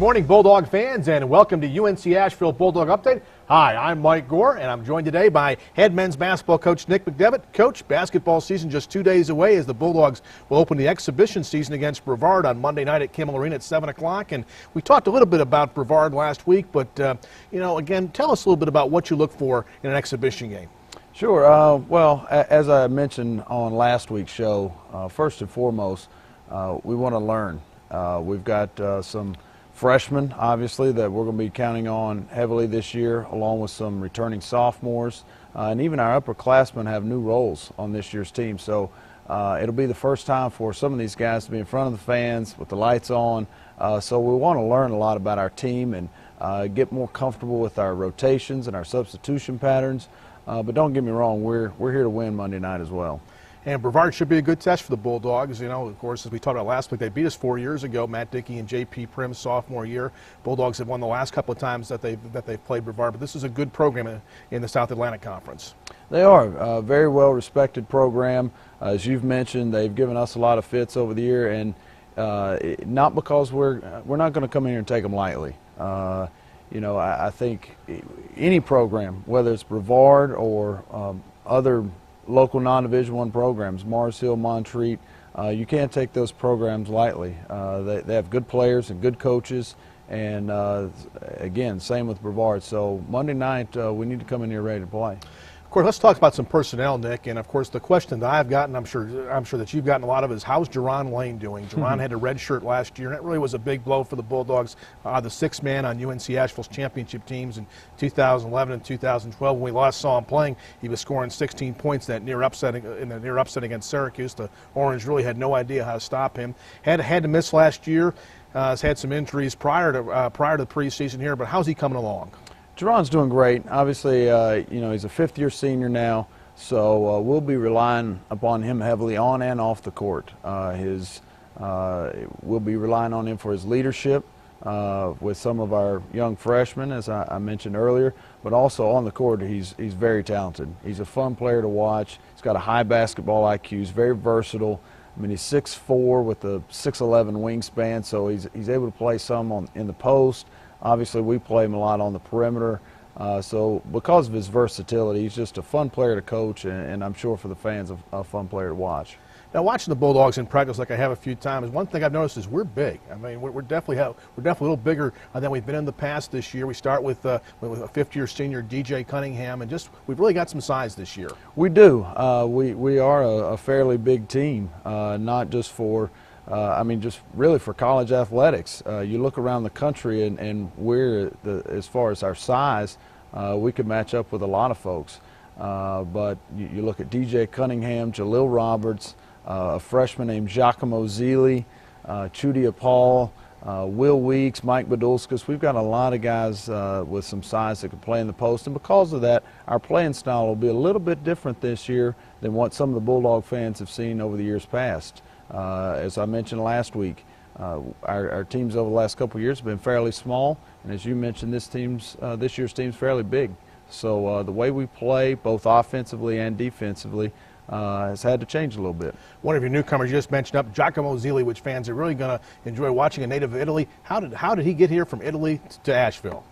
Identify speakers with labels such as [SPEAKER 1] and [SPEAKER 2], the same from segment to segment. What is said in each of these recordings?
[SPEAKER 1] Good morning, Bulldog fans, and welcome to UNC Asheville Bulldog Update. Hi, I'm Mike Gore, and I'm joined today by head men's basketball coach Nick McDevitt. Coach, basketball season just 2 days away as the Bulldogs will open the exhibition season against Brevard on Monday night at Kimmel Arena at 7 o'clock. And we talked a little bit about Brevard last week, but, again, tell us a little bit about what you look for in an exhibition game.
[SPEAKER 2] Sure. Well, as I mentioned on last week's show, first and foremost, we want to learn. We've got some freshmen, obviously, that we're going to be counting on heavily this year, along with some returning sophomores. And even our upperclassmen have new roles on this year's team. So it'll be the first time for some of these guys to be in front of the fans with the lights on. So we want to learn a lot about our team and get more comfortable with our rotations and our substitution patterns. But don't get me wrong, we're here to win Monday night as well.
[SPEAKER 1] And Brevard should be a good test for the Bulldogs. Of course, as we talked about last week, they beat us 4 years ago. Matt Dickey and J.P. Prim's sophomore year. Bulldogs have won the last couple of times that they've played Brevard. But this is a good program in the South Atlantic Conference. They are
[SPEAKER 2] a very well-respected program. As you've mentioned, they've given us a lot of fits over the year, and not because we're not going to come in here and take them lightly. I think any program, whether it's Brevard or other local non-Division I programs, Mars Hill, Montreat, you can't take those programs lightly. They have good players and good coaches, and again, same with Brevard. So Monday night, we need to come in here ready to play.
[SPEAKER 1] Of course, let's talk about some personnel, Nick. And of course, the question that I've gotten, I'm sure that you've gotten a lot of, is how's Jerron Lane doing? Jerron had a red shirt last year, and it really was a big blow for the Bulldogs. The sixth man on UNC Asheville's championship teams in 2011 and 2012. When we last saw him playing, he was scoring 16 points in the near upset against Syracuse. The Orange really had no idea how to stop him. Had to miss last year. Has had some injuries prior to the preseason here. But how's he coming along?
[SPEAKER 2] Jerron's doing great. Obviously, he's a fifth-year senior now, so we'll be relying upon him heavily on and off the court. We'll be relying on him for his leadership with some of our young freshmen, as I mentioned earlier, but also on the court, he's very talented. He's a fun player to watch. He's got a high basketball IQ. He's very versatile. I mean, he's 6'4" with a 6'11" wingspan, so he's able to play some in the post. Obviously, we play him a lot on the perimeter. So because of his versatility, he's just a fun player to coach, and I'm sure for the fans, a fun player to watch.
[SPEAKER 1] Now, watching the Bulldogs in practice like I have a few times, one thing I've noticed is we're big. I mean, we're definitely a little bigger than we've been in the past this year. We start with a fifth-year senior, DJ Cunningham, and we've really got some size this year.
[SPEAKER 2] We do. We are a fairly big team, not just for just really for college athletics. You look around the country, and as far as our size, we could match up with a lot of folks. But you look at DJ Cunningham, Jalil Roberts, a freshman named Giacomo Zili, Chudia Paul, Will Weeks, Mike Badulskis. We've got a lot of guys with some size that can play in the post, and because of that, our playing style will be a little bit different this year than what some of the Bulldog fans have seen over the years past. As I mentioned last week, our teams over the last couple of years have been fairly small, and as you mentioned, this year's team's fairly big. So the way we play, both offensively and defensively, has had to change a little bit.
[SPEAKER 1] One of your newcomers you just mentioned up, Giacomo Zili, which fans are really going to enjoy watching, a native of Italy. How did he get here from Italy to Asheville?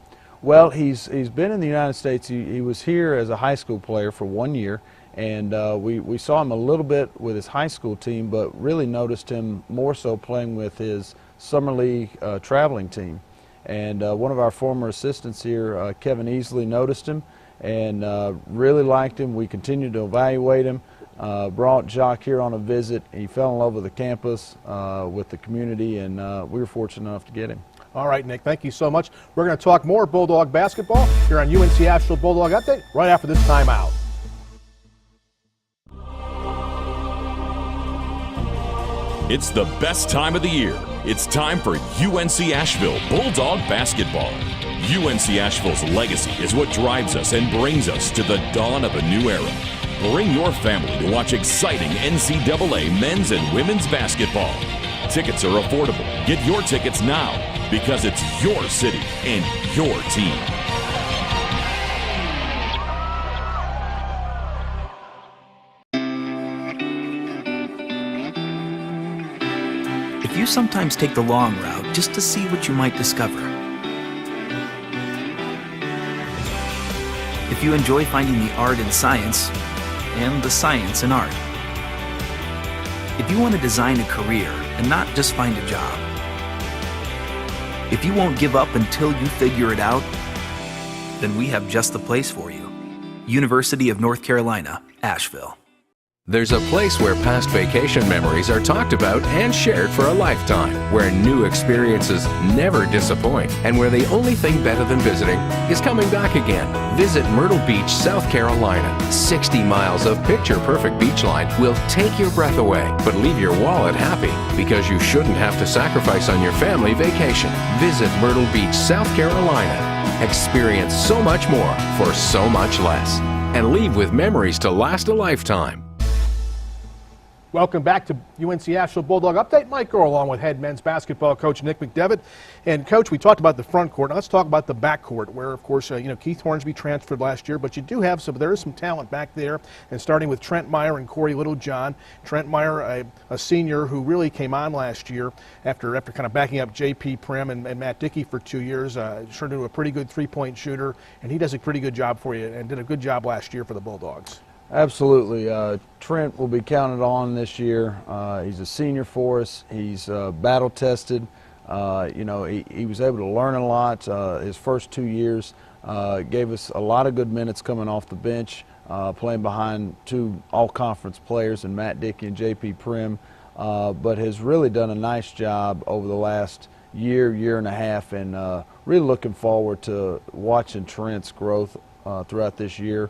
[SPEAKER 2] Well, he's been in the United States. He was here as a high school player for 1 year. And we saw him a little bit with his high school team, but really noticed him more so playing with his summer league traveling team. And one of our former assistants here, Kevin Easley, noticed him and really liked him. We continued to evaluate him, brought Jacques here on a visit. He fell in love with the campus, with the community, and we were fortunate enough to get him.
[SPEAKER 1] All right, Nick, thank you so much. We're going to talk more Bulldog basketball here on UNC Asheville Bulldog Update right after this timeout.
[SPEAKER 3] It's the best time of the year. It's time for UNC Asheville Bulldog basketball. UNC Asheville's legacy is what drives us and brings us to the dawn of a new era. Bring your family to watch exciting NCAA men's and women's basketball. Tickets are affordable. Get your tickets now because it's your city and your team.
[SPEAKER 4] If you sometimes take the long route just to see what you might discover? If you enjoy finding the art in science and the science in art. If you want to design a career and not just find a job. If you won't give up until you figure it out, then we have just the place for you. University of North Carolina, Asheville.
[SPEAKER 5] There's a place where past vacation memories are talked about and shared for a lifetime, where new experiences never disappoint, and where the only thing better than visiting is coming back again. Visit Myrtle Beach, South Carolina. 60 miles of picture-perfect beachline will take your breath away, but leave your wallet happy, because you shouldn't have to sacrifice on your family vacation. Visit Myrtle Beach, South Carolina. Experience so much more for so much less, and leave with memories to last a lifetime.
[SPEAKER 1] Welcome back to UNC Asheville Bulldog Update. Mike Gore along with head men's basketball coach Nick McDevitt. And coach, we talked about the front court. Now let's talk about the back court, where of course Keith Hornsby transferred last year, but you do have there is some talent back there. And starting with Trent Meyer and Corey Littlejohn. Trent Meyer, a senior who really came on last year after kind of backing up J.P. Prim and Matt Dickey for 2 years. Turned into a pretty good three-point shooter, and he does a pretty good job for you and did a good job last year for the Bulldogs.
[SPEAKER 2] Absolutely. Trent will be counted on this year. He's a senior for us. He's battle tested. He was able to learn a lot. His first 2 years gave us a lot of good minutes coming off the bench, playing behind two all-conference players in Matt Dickey and J.P. Prim, but has really done a nice job over the last year and a half, and really looking forward to watching Trent's growth throughout this year.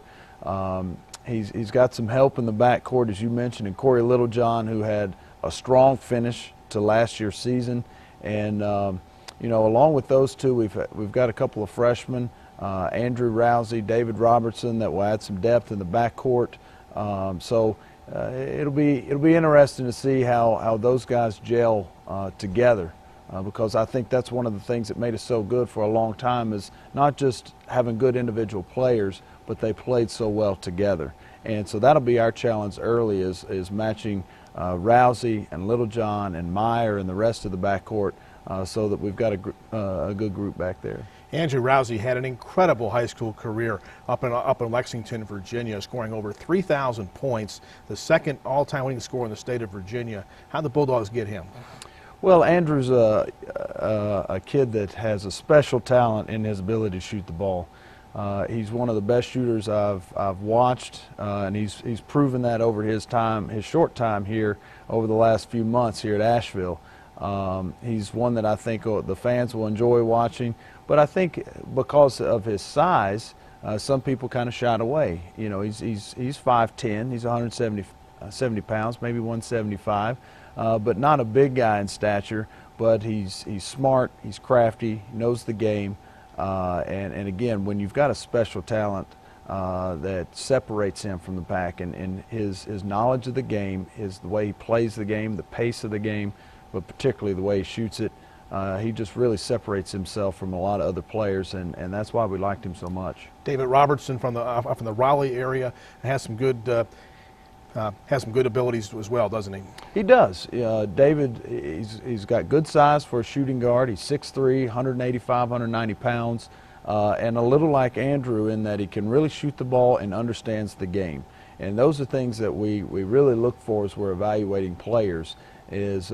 [SPEAKER 2] He's got some help in the backcourt, as you mentioned, and Corey Littlejohn, who had a strong finish to last year's season. And along with those two, we've got a couple of freshmen, Andrew Rousey, David Robertson, that will add some depth in the backcourt. It'll be interesting to see how those guys gel together. Because I think that's one of the things that made us so good for a long time, is not just having good individual players, but they played so well together. And so that'll be our challenge early, is matching Rousey and Littlejohn and Meyer and the rest of the backcourt, so that we've got a good group back there.
[SPEAKER 1] Andrew Rousey had an incredible high school career up in Lexington, Virginia, scoring over 3,000 points, the second all-time winning scorer in the state of Virginia. How'd the Bulldogs get him?
[SPEAKER 2] Well, Andrew's a kid that has a special talent in his ability to shoot the ball. He's one of the best shooters I've watched, and he's proven that over his short time here over the last few months here at Asheville. He's one that I think the fans will enjoy watching, but I think because of his size, some people kind of shied away. He's 5'10", he's 170 pounds, maybe 175. But not a big guy in stature, but he's smart, he's crafty, knows the game, and again, when you've got a special talent that separates him from the pack, and his knowledge of the game, the way he plays the game, the pace of the game, but particularly the way he shoots it, he just really separates himself from a lot of other players, and that's why we liked him so much. David
[SPEAKER 1] Robertson from the Raleigh area has some good abilities as well, doesn't he?
[SPEAKER 2] He does. David, he's got good size for a shooting guard. He's 6'3", 185, 190 pounds, and a little like Andrew in that he can really shoot the ball and understands the game. And those are things that we really look for as we're evaluating players, is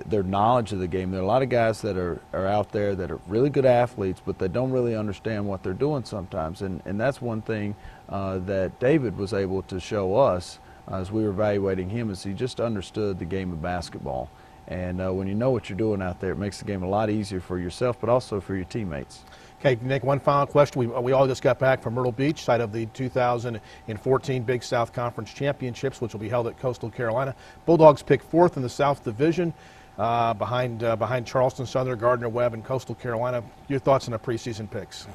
[SPEAKER 2] their knowledge of the game. There are a lot of guys that are out there that are really good athletes, but they don't really understand what they're doing sometimes. And that's one thing that David was able to show us as we were evaluating him, is he just understood the game of basketball. And when you know what you're doing out there, it makes the game a lot easier for yourself, but also for your teammates.
[SPEAKER 1] Okay, Nick, one final question. We all just got back from Myrtle Beach, site of the 2014 Big South Conference Championships, which will be held at Coastal Carolina. Bulldogs picked 4th in the South Division, behind Charleston Southern, Gardner-Webb, and Coastal Carolina. Your thoughts on the preseason picks?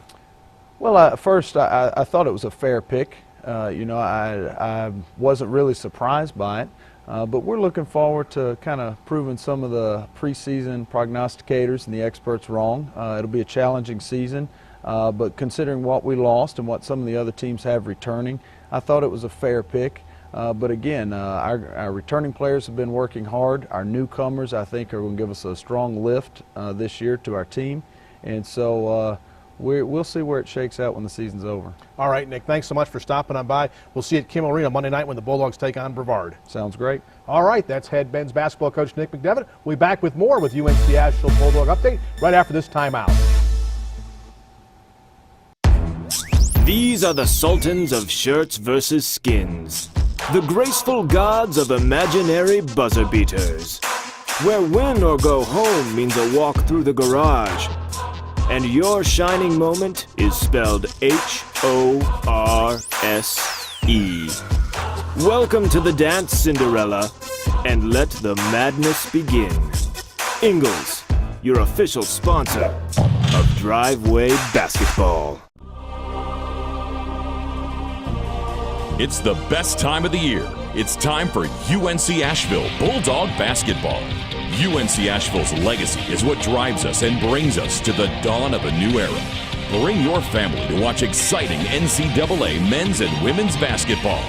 [SPEAKER 2] Well, first, I thought it was a fair pick. I wasn't really surprised by it, but we're looking forward to kind of proving some of the preseason prognosticators and the experts wrong. It'll be a challenging season, but considering what we lost and what some of the other teams have returning, I thought it was a fair pick. But again, our returning players have been working hard. Our newcomers, I think, are going to give us a strong lift this year to our team. And so we'll see where it shakes out when the season's over.
[SPEAKER 1] All right, Nick, thanks so much for stopping on by. We'll see you at Kimmel Arena Monday night when the Bulldogs take on Brevard.
[SPEAKER 2] Sounds great.
[SPEAKER 1] All right, that's head men's basketball coach Nick McDevitt. We'll be back with more with UNC Asheville Bulldog Update right after this timeout.
[SPEAKER 6] These are the sultans of shirts versus skins. The graceful gods of imaginary buzzer beaters. Where win or go home means a walk through the garage. And your shining moment is spelled H-O-R-S-E. Welcome to the dance, Cinderella, and let the madness begin. Ingles, your official sponsor of Driveway Basketball.
[SPEAKER 3] It's the best time of the year. It's time for UNC Asheville Bulldog Basketball. UNC Asheville's legacy is what drives us and brings us to the dawn of a new era. Bring your family to watch exciting NCAA men's and women's basketball.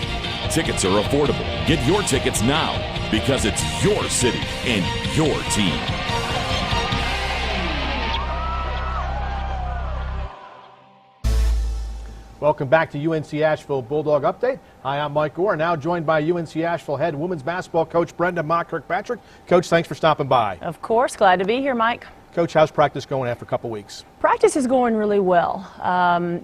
[SPEAKER 3] Tickets are affordable. Get your tickets now because it's your city and your team.
[SPEAKER 1] Welcome back to UNC Asheville Bulldog Update. Hi, I'm Mike Gore, now joined by UNC Asheville head women's basketball coach Brenda Mock Kirkpatrick. Coach, thanks for stopping by.
[SPEAKER 7] Of course, glad to be here, Mike.
[SPEAKER 1] Coach, how's practice going after a couple weeks?
[SPEAKER 7] Practice is going really well.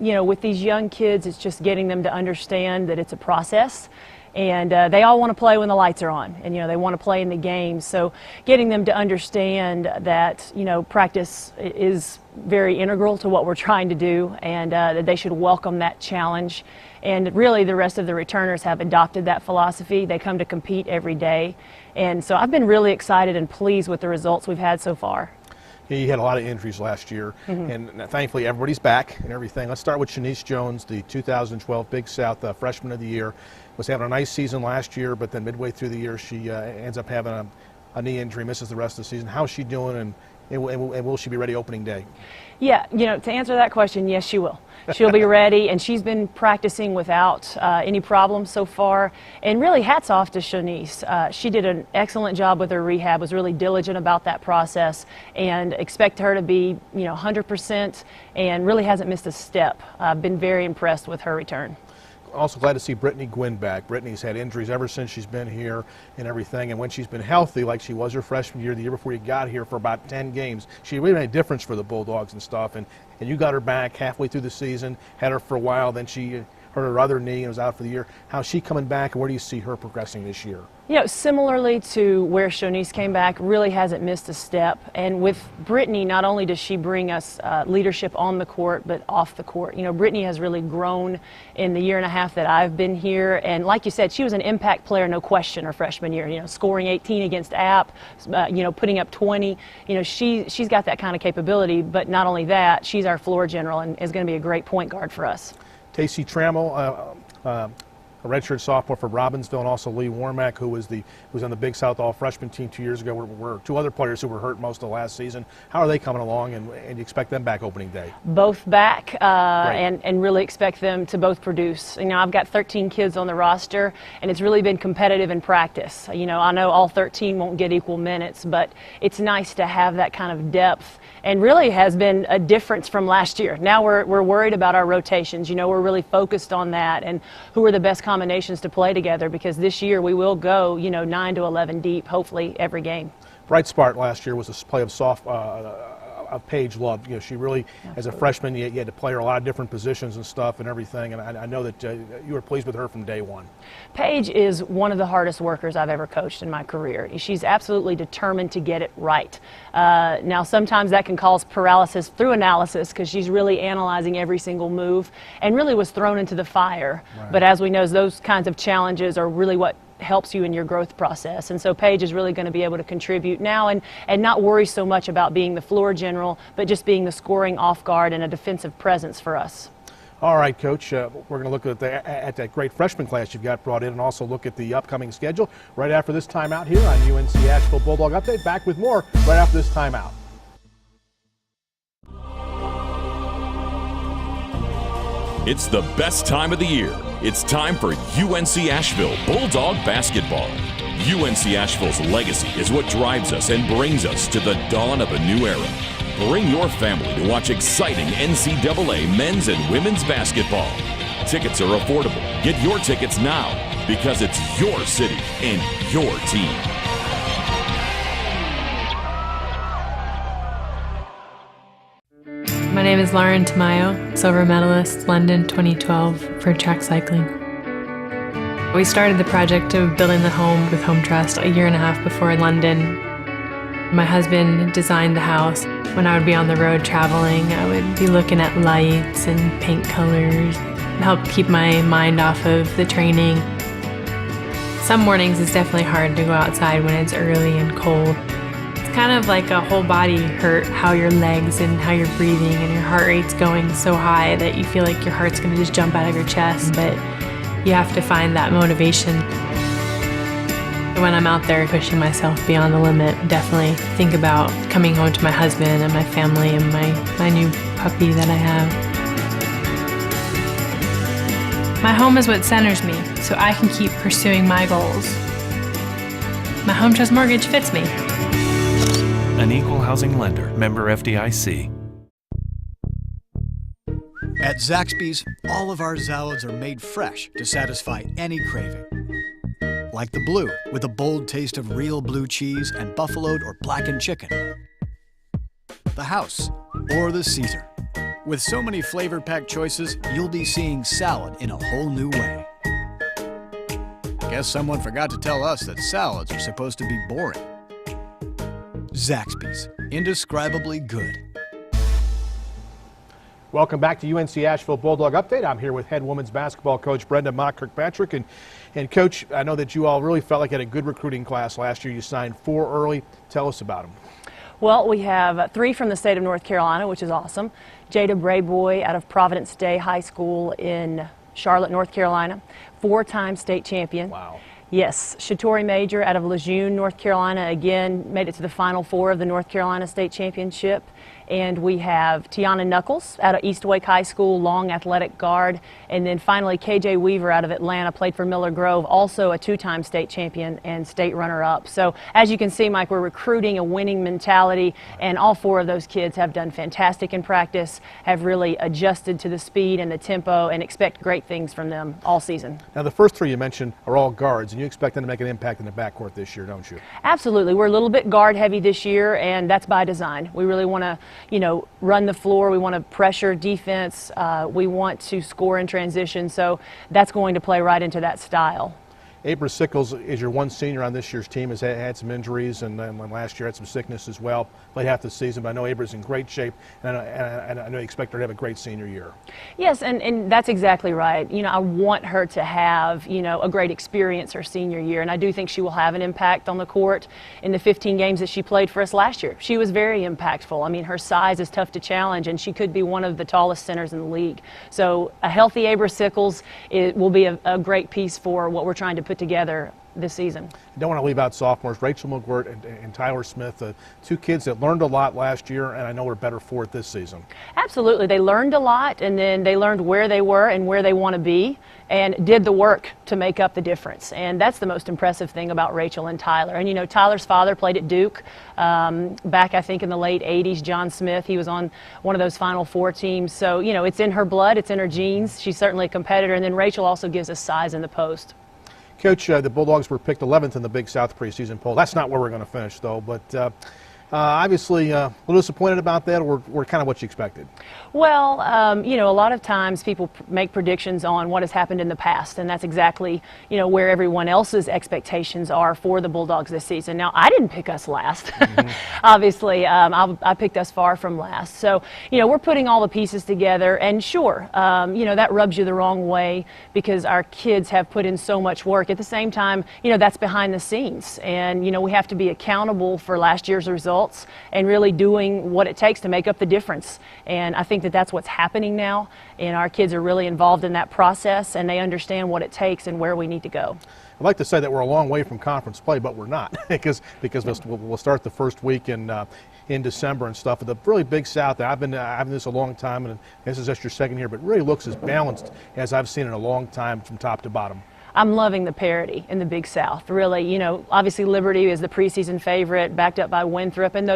[SPEAKER 7] You know, with these young kids, it's just getting them to understand that it's a process. And they all want to play when the lights are on, and, you know, they want to play in the game. So getting them to understand that, you know, practice is very integral to what we're trying to do, and that they should welcome that challenge. And really the rest of the returners have adopted that philosophy. They come to compete every day. And so I've been really excited and pleased with the results we've had so far.
[SPEAKER 1] He had a lot of injuries last year, and thankfully everybody's back and everything. Let's start with Shanice Jones, the 2012 Big South Freshman of the Year. Was having a nice season last year, but then midway through the year she ends up having a knee injury, misses the rest of the season. How's she doing, and will she be ready opening day?
[SPEAKER 7] Yeah, you know, to answer that question, yes, she will. She'll be ready, and she's been practicing without any problems so far. And really, hats off to Shanice. She did an excellent job with her rehab, was really diligent about that process, and expect her to be, you know, 100% and really hasn't missed a step. I've been very impressed with her return.
[SPEAKER 1] Also glad to see Brittany Gwynn back. Brittany's had injuries ever since she's been here and everything, and when she's been healthy, like she was her freshman year, the year before you got here, for about 10 games, she really made a difference for the Bulldogs and stuff, and you got her back halfway through the season, had her for a while, then she hurt her other knee and was out for the year. How's she coming back, and where do you see her progressing this year?
[SPEAKER 7] You know, similarly to where Shanice came back, really hasn't missed a step. And with Brittany, not only does she bring us leadership on the court, but off the court. You know, Brittany has really grown in the year and a half that I've been here. And like you said, she was an impact player, no question, her freshman year. You know, scoring 18 against App, you know, putting up 20. You know, she's got that kind of capability. But not only that, she's our floor general and is going to be a great point guard for us.
[SPEAKER 1] Tacey Trammell, a redshirt sophomore for Robbinsville, and also Lee Warmack, who was on the Big South All-Freshman team 2 years ago. Were two other players who were hurt most of the last season. How are they coming along, and you expect them back opening day?
[SPEAKER 7] Both back, and really expect them to both produce. You know, I've got 13 kids on the roster, and it's really been competitive in practice. You know, I know all 13 won't get equal minutes, but it's nice to have that kind of depth, and really has been a difference from last year. Now we're worried about our rotations. You know, we're really focused on that and who are the best combinations to play together, because this year we will go, you know, 9 to 11 deep, hopefully every game.
[SPEAKER 1] Bright spot last year was the play of Paige Love. You know, she really, as a freshman, you had to play her a lot of different positions and stuff and everything, and I know that you were pleased with her from day one. Paige
[SPEAKER 7] is one of the hardest workers I've ever coached in my career. She's absolutely determined to get it right. Now, sometimes that can cause paralysis through analysis, because she's really analyzing every single move and really was thrown into the fire. Right. But as we know, those kinds of challenges are really what helps you in your growth process. And so Paige is really going to be able to contribute now and not worry so much about being the floor general, but just being the scoring off guard and a defensive presence for us. All right, Coach, we're going to look at that great freshman class you've got brought in, and also look at the upcoming schedule right after this timeout here on UNC Asheville Bulldog Update. Back with more right after this timeout. It's the best time of the year.
[SPEAKER 3] It's time for UNC Asheville Bulldog basketball. UNC Asheville's legacy is what drives us and brings us to the dawn of a new era. Bring your family to watch exciting NCAA men's and women's basketball. Tickets are affordable. Get your tickets now because it's your city and your team.
[SPEAKER 8] My name is Lauren Tamayo, silver medalist, London 2012 for track cycling. We started the project of building the home with Home Trust a year and a half before London. My husband designed the house. When I would be on the road traveling, I would be looking at lights and paint colors, help keep my mind off of the training. Some mornings it's definitely hard to go outside when it's early and cold. It's kind of like a whole body hurt, how your legs and how you're breathing and your heart rate's going so high that you feel like your heart's gonna just jump out of your chest, but you have to find that motivation. When I'm out there pushing myself beyond the limit, definitely think about coming home to my husband and my family and my new puppy that I have. My home is what centers me, so I can keep pursuing my goals. My Home Trust mortgage fits me.
[SPEAKER 9] An equal housing lender, member FDIC.
[SPEAKER 10] At Zaxby's, all of our salads are made fresh to satisfy any craving. Like the blue, with a bold taste of real blue cheese and buffaloed or blackened chicken. The house, or the Caesar. With so many flavor-packed choices, you'll be seeing salad in a whole new way. Guess someone forgot to tell us that salads are supposed to be boring. Zaxby's, indescribably good.
[SPEAKER 1] Welcome back to UNC Asheville Bulldog Update. I'm here with head women's basketball coach Brenda Mock Kirkpatrick. And Coach, I know that you all really felt like you had a good recruiting class last year. You signed 4 early. Tell us about them.
[SPEAKER 7] Well, we have 3 from the state of North Carolina, which is awesome. Jada Brayboy out of Providence Day High School in Charlotte, North Carolina, 4-time state champion.
[SPEAKER 1] Wow.
[SPEAKER 7] Yes, Shatori Major out of Lejeune, North Carolina, again made it to the Final Four of the North Carolina State Championship. And we have Tiana Knuckles out of East Wake High School, long athletic guard. And then finally, KJ Weaver out of Atlanta, played for Miller Grove, also a 2-time state champion and state runner-up. So as you can see, Mike, we're recruiting a winning mentality, and all 4 of those kids have done fantastic in practice, have really adjusted to the speed and the tempo, and expect great things from them all season.
[SPEAKER 1] Now, the first 3 you mentioned are all guards, and you expect them to make an impact in the backcourt this year, don't you?
[SPEAKER 7] Absolutely. We're a little bit guard heavy this year, and that's by design. We really want to run the floor. We want to pressure defense. We want to score in transition. So that's going to play right into that style.
[SPEAKER 1] Abra Sickles is your one senior on this year's team, has had some injuries, and last year had some sickness as well. Played half the season, but I know Abra's in great shape, and I know you expect her to have a great senior year. Yes,
[SPEAKER 7] and that's exactly right. I want her to have, a great experience her senior year, and I do think she will have an impact on the court in the 15 games that she played for us last year. She was very impactful. I mean, her size is tough to challenge, and she could be one of the tallest centers in the league. So a healthy Abra Sickles will be a great piece for what we're trying to put together this season.
[SPEAKER 1] I don't want to leave out sophomores, Rachel McGirt and Tyler Smith, 2 kids that learned a lot last year, and I know we're better for it this season.
[SPEAKER 7] Absolutely. They learned a lot, and then they learned where they were and where they want to be, and did the work to make up the difference. And that's the most impressive thing about Rachel and Tyler. And Tyler's father played at Duke back, I think, in the late 80s. John Smith, he was on one of those Final Four teams. So, it's in her blood, it's in her genes. She's certainly a competitor. And then Rachel also gives us size in the post.
[SPEAKER 1] Coach, the Bulldogs were picked 11th in the Big South preseason poll. That's not where we're going to finish, though. But obviously, a little disappointed about that, or kind of what you expected?
[SPEAKER 7] Well, a lot of times people make predictions on what has happened in the past, and that's exactly, where everyone else's expectations are for the Bulldogs this season. Now, I didn't pick us last. Mm-hmm. Obviously, I picked us far from last. So, we're putting all the pieces together, and sure, that rubs you the wrong way because our kids have put in so much work. At the same time, that's behind the scenes, and, we have to be accountable for last year's results. adults and really doing what it takes to make up the difference. And I think that that's what's happening now, and our kids are really involved in that process, and they understand what it takes and where we need to go.
[SPEAKER 1] I'd like to say that we're a long way from conference play, but we're not because we'll start the first week in December and stuff. With the really Big South, I've been this a long time, and this is just your second year, but it really looks as balanced as I've seen in a long time from top to bottom.
[SPEAKER 7] I'm loving the parity in the Big South. Really, you know, obviously Liberty is the preseason favorite, backed up by Winthrop, and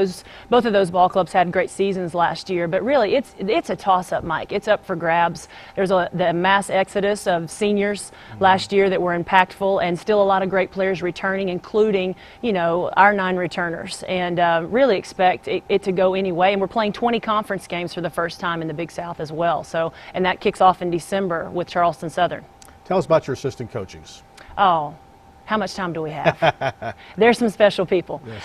[SPEAKER 7] both of those ball clubs had great seasons last year. But really, it's a toss-up, Mike. It's up for grabs. There's the mass exodus of seniors last year that were impactful, and still a lot of great players returning, including, you know, our 9 returners. And really expect it to go anyway. And we're playing 20 conference games for the first time in the Big South as well. So, and that kicks off in December with Charleston Southern.
[SPEAKER 1] Tell us about your assistant coachings.
[SPEAKER 7] Oh, how much time do we have? There's some special people.
[SPEAKER 1] Yes.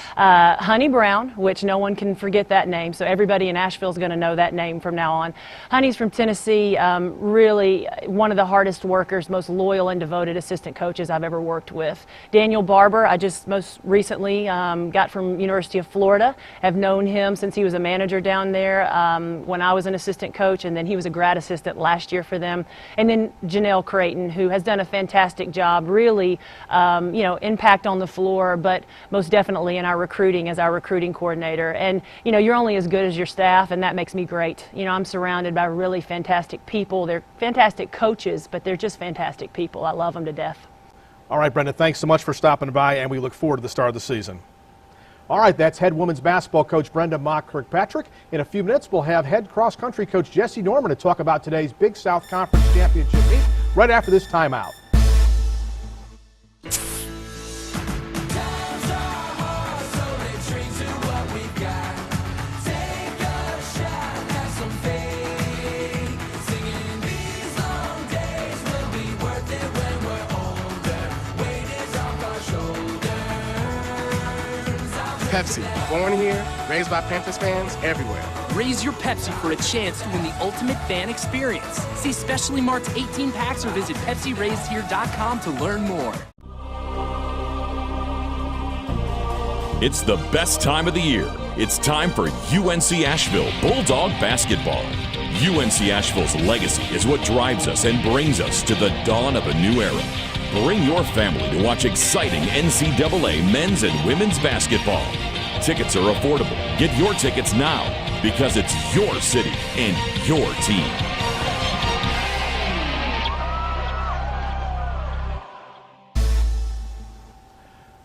[SPEAKER 7] Honey Brown, which no one can forget that name, so everybody in Asheville is going to know that name from now on. Honey's from Tennessee, really one of the hardest workers, most loyal and devoted assistant coaches I've ever worked with. Daniel Barber, I just most recently got from University of Florida. Have known him since he was a manager down there when I was an assistant coach, and then he was a grad assistant last year for them. And then Janelle Creighton, who has done a fantastic job, really you know, impact on the floor, but most definitely in our recruiting as our recruiting coordinator. And, you know, you're only as good as your staff, and that makes me great. You know, I'm surrounded by really fantastic people. They're fantastic coaches, but they're just fantastic people. I love them to death.
[SPEAKER 1] All right, Brenda, thanks so much for stopping by, and we look forward to the start of the season. All right, that's head women's basketball coach Brenda Mock Kirkpatrick. In a few minutes, we'll have head cross-country coach Jesse Norman to talk about today's Big South Conference Championship meet right after this timeout.
[SPEAKER 11] Pepsi, born here, raised by Panthers fans everywhere.
[SPEAKER 12] Raise your Pepsi for a chance to win the ultimate fan experience. See specially marked 18 packs or visit PepsiRaisedHere.com to learn more.
[SPEAKER 3] It's the best time of the year. It's time for UNC Asheville Bulldog basketball. UNC Asheville's legacy is what drives us and brings us to the dawn of a new era. Bring your family to watch exciting NCAA men's and women's basketball. Tickets are affordable. Get your tickets now because it's your city and your team.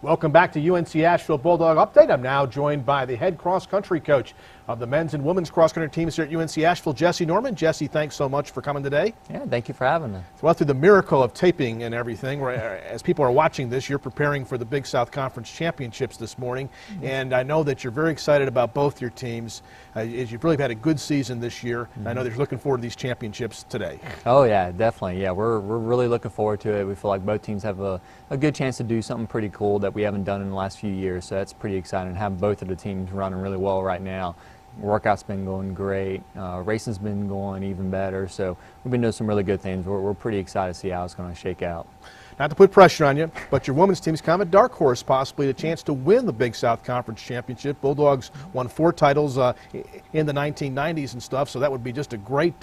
[SPEAKER 1] Welcome back to UNC Asheville Bulldog Update. I'm now joined by the head cross-country coach of the men's and women's cross-country teams here at UNC Asheville, Jesse Norman. Jesse, thanks so much for coming today.
[SPEAKER 13] Yeah, thank you for having me.
[SPEAKER 1] Well, through the miracle of taping and everything, as people are watching this, you're preparing for the Big South Conference Championships this morning, and I know that you're very excited about both your teams. As you've really had a good season this year. I know that you're looking forward to these championships today.
[SPEAKER 13] Oh yeah, definitely. Yeah, we're really looking forward to it. We feel like both teams have a good chance to do something pretty cool that we haven't done in the last few years. So that's pretty exciting. Have both of the teams running really well right now. Workout's been going great. Racing's been going even better. So we've been doing some really good things. We're pretty excited to see how it's going to shake out.
[SPEAKER 1] Not to put pressure on you, but your women's team's kind of a dark horse, possibly a chance to win the Big South Conference Championship. Bulldogs won 4 titles in the 1990s and stuff, so that would be just a great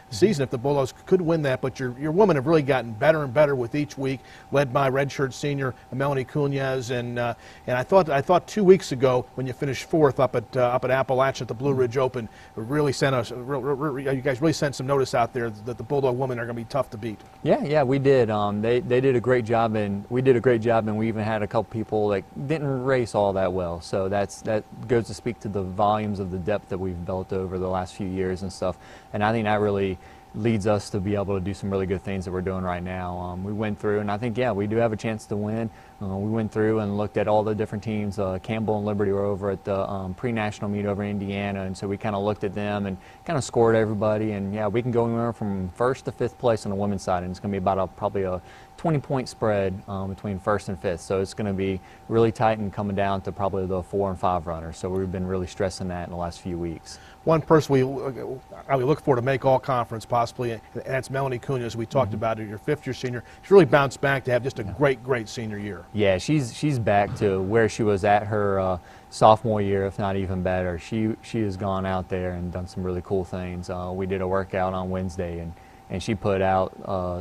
[SPEAKER 1] season if the Bulldogs could win that. But your women have really gotten better and better with each week, led by redshirt senior Melanie Cunez. And I thought 2 weeks ago when you finished 4th up at Appalachia at the Blue Ridge Open, really sent us you guys really sent some notice out there that the Bulldog women are going to be tough to beat.
[SPEAKER 13] Yeah, we did. They did a great job, and we did a great job, and we even had a couple people that didn't race all that well. So that goes to speak to the volumes of the depth that we've built over the last few years and stuff. And I think that really leads us to be able to do some really good things that we're doing right now. We went through, and I think, yeah, we do have a chance to win. We went through and looked at all the different teams. Campbell and Liberty were over at the pre-national meet over in Indiana, and so we kind of looked at them and kind of scored everybody. And, yeah, we can go anywhere from 1st to 5th place on the women's side, and it's going to be about probably a 20-point spread between first and fifth. So it's going to be really tight and coming down to probably the 4 and 5 runners. So we've been really stressing that in the last few weeks.
[SPEAKER 1] One person we look for to make all conference possibly, and that's Melanie Cunha, as we talked about her, your fifth-year senior. She's really bounced back to have just a great senior year.
[SPEAKER 13] Yeah, she's back to where she was at her sophomore year, if not even better. She has gone out there and done some really cool things. We did a workout on Wednesday, and she put out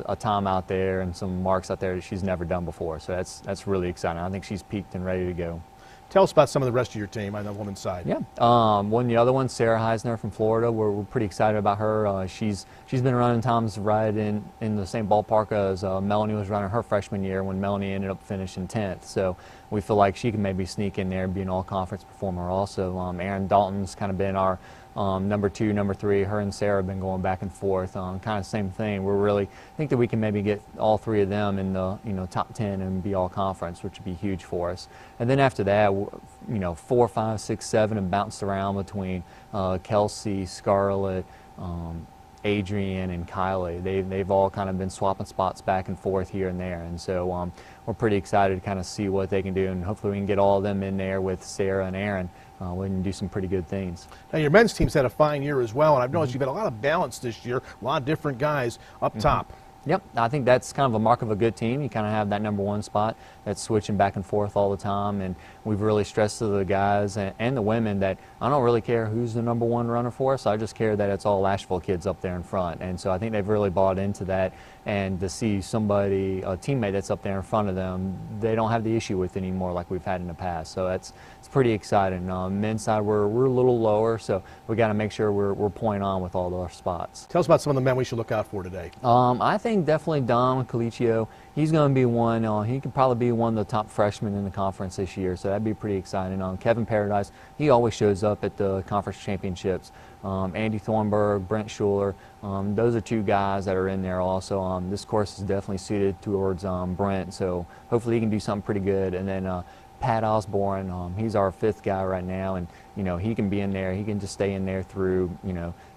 [SPEAKER 13] a time out there and some marks out there that she's never done before. So that's really exciting. I think she's peaked and ready to go.
[SPEAKER 1] Tell us about some of the rest of your team on the women's side.
[SPEAKER 13] Yeah, one of the other ones, Sarah Heisner from Florida. We're pretty excited about her. She's been running times right in the same ballpark as Melanie was running her freshman year when Melanie ended up finishing 10th. So we feel like she can maybe sneak in there and be an all-conference performer also. Erin Dalton's kind of been our number 2, number 3. Her and Sarah have been going back and forth. Kind of same thing. We really think that we can maybe get all 3 of them in the top 10 and be all conference, which would be huge for us. And then after that, 4, 5, 6, 7, and bounced around between Kelsey, Scarlett, Adrian, and Kylie. They've all kind of been swapping spots back and forth here and there, and so we're pretty excited to kind of see what they can do, and hopefully we can get all of them in there with Sarah and Aaron. We can do some pretty good things.
[SPEAKER 1] Now your men's team's had a fine year as well, and I've noticed you've had a lot of balance this year, a lot of different guys up top.
[SPEAKER 13] Yep, I think that's kind of a mark of a good team. You kind of have that number 1 spot that's switching back and forth all the time, and we've really stressed to the guys and the women that I don't really care who's the number 1 runner for us. I just care that it's all Asheville kids up there in front, and so I think they've really bought into that. And to see somebody, a teammate that's up there in front of them, they don't have the issue with anymore like we've had in the past. So it's pretty exciting. Men's side, we're a little lower, so we got to make sure we're point on with all our spots.
[SPEAKER 1] Tell us about some of the men we should look out for today.
[SPEAKER 13] I think definitely Don Colicchio. He's going to be one. He could probably be one of the top freshmen in the conference this year, so that'd be pretty exciting. Kevin Paradise, he always shows up at the conference championships. Andy Thornburg, Brent Schuler, those are 2 guys that are in there also. This course is definitely suited towards Brent, so hopefully he can do something pretty good. And then Pat Osborne, he's our 5th guy right now, and he can be in there. He can just stay in there through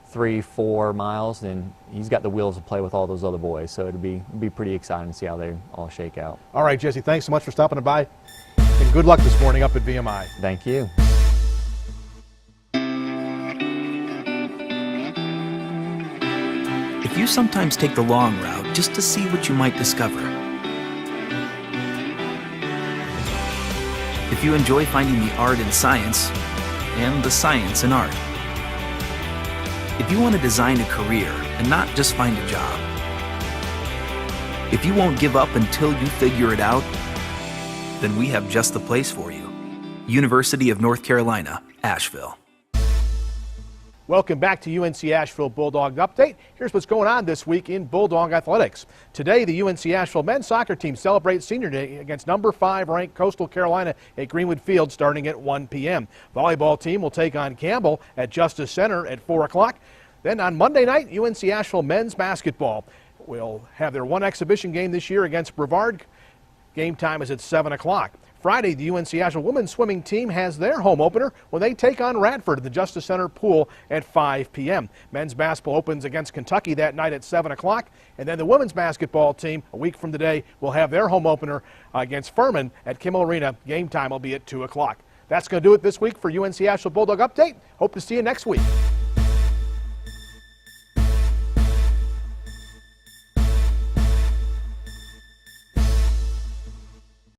[SPEAKER 13] 3, 4 miles, and he's got the wheels to play with all those other boys. So it'll be pretty exciting to see how they all shake out.
[SPEAKER 1] All right, Jesse, thanks so much for stopping by, and good luck this morning up at VMI.
[SPEAKER 13] Thank you.
[SPEAKER 4] If you sometimes take the long route just to see what you might discover, if you enjoy finding the art in science and the science in art, if you want to design a career and not just find a job, if you won't give up until you figure it out, then we have just the place for you. University of North Carolina, Asheville.
[SPEAKER 1] Welcome back to UNC Asheville Bulldog Update. Here's what's going on this week in Bulldog athletics. Today, the UNC Asheville men's soccer team celebrates Senior Day against number 5 ranked Coastal Carolina at Greenwood Field starting at 1 p.m. Volleyball team will take on Campbell at Justice Center at 4 o'clock. Then on Monday night, UNC Asheville men's basketball will have their 1 exhibition game this year against Brevard. Game time is at 7 o'clock. Friday, the UNC Asheville women's swimming team has their home opener when they take on Radford at the Justice Center pool at 5 p.m. Men's basketball opens against Kentucky that night at 7 o'clock. And then the women's basketball team, a week from today, will have their home opener against Furman at Kimmel Arena. Game time will be at 2 o'clock. That's going to do it this week for UNC Asheville Bulldog Update. Hope to see you next week.